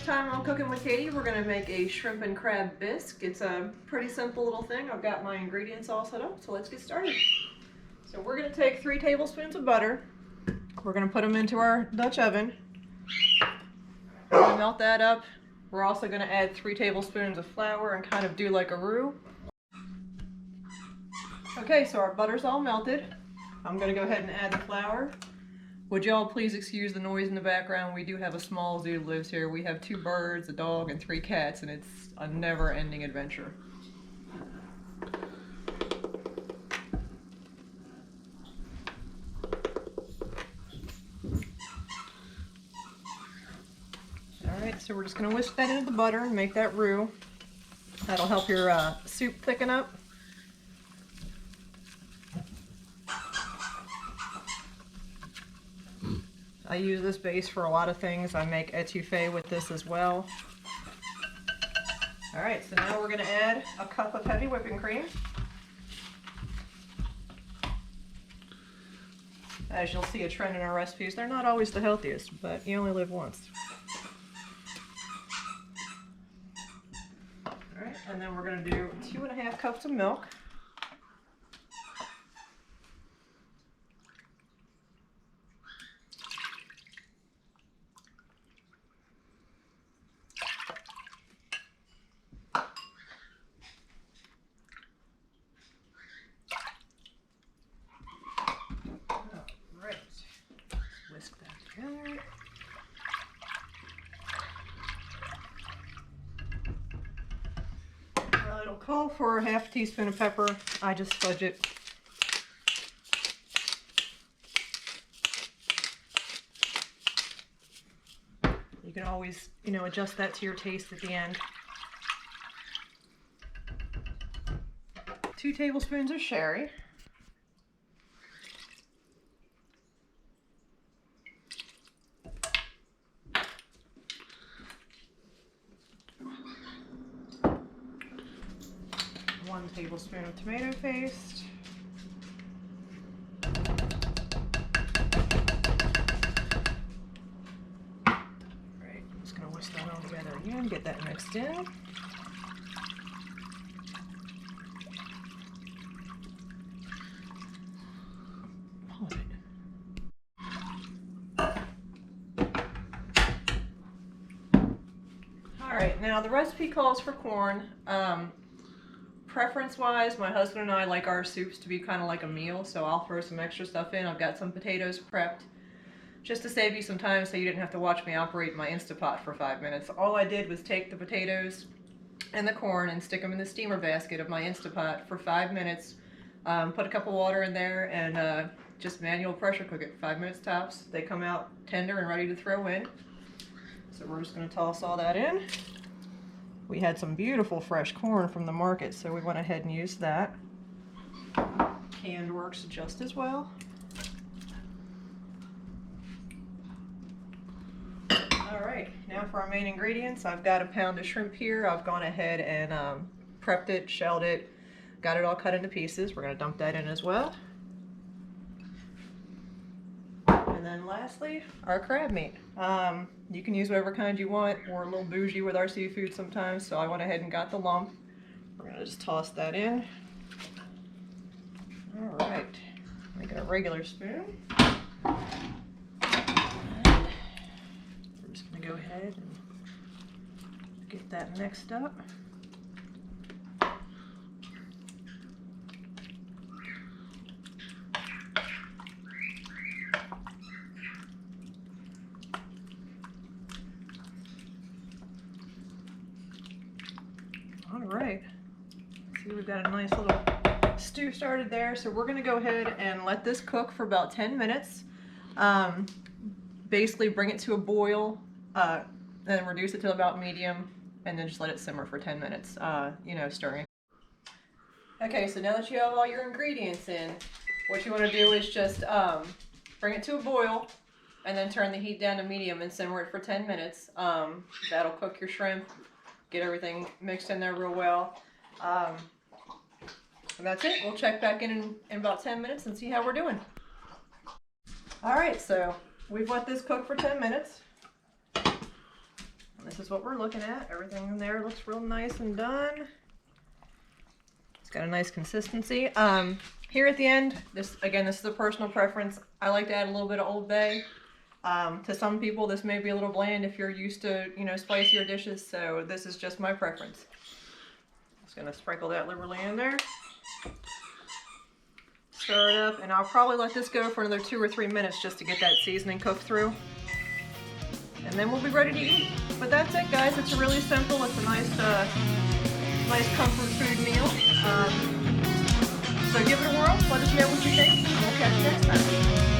lunchtime on Cooking with Katie. We're gonna make a shrimp and crab bisque. It's a pretty simple little thing. I've got my ingredients all set up, so let's get started. So we're gonna take 3 tablespoons of butter. We're gonna put them into our Dutch oven. We're gonna melt that up. We're also gonna add 3 tablespoons of flour and kind of do like a roux. Okay, so our butter's all melted. I'm gonna go ahead and add the flour. Would y'all please excuse the noise in the background? We do have a small zoo that lives here. We have 2 birds, a dog, and 3 cats, and it's a never-ending adventure. Alright, so we're just going to whisk that into the butter and make that roux. That'll help your soup thicken up. I use this base for a lot of things. I make etouffee with this as well. Alright, so now we're going to add a cup of heavy whipping cream. As you'll see a trend in our recipes, they're not always the healthiest, but you only live once. Alright, and then we're going to do 2½ cups of milk. Whisk that together. It'll call for ½ teaspoon of pepper. I just fudge it. You can always, adjust that to your taste at the end. 2 tablespoons of sherry. One tablespoon of tomato paste. Right, I'm just going to whisk that all together again, get that mixed in. Pause it. Alright, now the recipe calls for corn. Preference-wise, my husband and I like our soups to be kind of like a meal, so I'll throw some extra stuff in. I've got some potatoes prepped, just to save you some time so you didn't have to watch me operate my Instapot for 5 minutes. All I did was take the potatoes and the corn and stick them in the steamer basket of my Instapot for 5 minutes, put a cup of water in there, and just manual pressure cook it, 5 minutes tops. They come out tender and ready to throw in. So we're just going to toss all that in. We had some beautiful fresh corn from the market, so we went ahead and used that. Canned works just as well. Alright, now for our main ingredients. I've got a pound of shrimp here. I've gone ahead and prepped it, shelled it, got it all cut into pieces. We're going to dump that in as well. And then lastly, our crab meat. You can use whatever kind you want. We're a little bougie with our seafood sometimes, so I went ahead and got the lump. We're going to just toss that in. Alright, make it a regular spoon. And we're just going to go ahead and get that mixed up. Alright, see, we've got a nice little stew started there, so we're going to go ahead and let this cook for about 10 minutes. Basically bring it to a boil, then reduce it to about medium, and then just let it simmer for 10 minutes, stirring. Okay, so now that you have all your ingredients in, what you want to do is just bring it to a boil, and then turn the heat down to medium and simmer it for 10 minutes. That'll cook your shrimp. Get everything mixed in there real well. And that's it. We'll check back in about 10 minutes and see how we're doing. Alright, so we've let this cook for 10 minutes. And this is what we're looking at. Everything in there looks real nice and done. It's got a nice consistency. Here at the end, this is a personal preference. I like to add a little bit of Old Bay. To some people, this may be a little bland if you're used to, you know, spicier dishes, so this is just my preference. Just gonna sprinkle that liberally in there. Stir it up, and I'll probably let this go for another 2 or 3 minutes just to get that seasoning cooked through. And then we'll be ready to eat. But that's it, guys. It's really simple. It's a nice comfort food meal. So give it a whirl. Let us know what you think, and we'll catch you next time.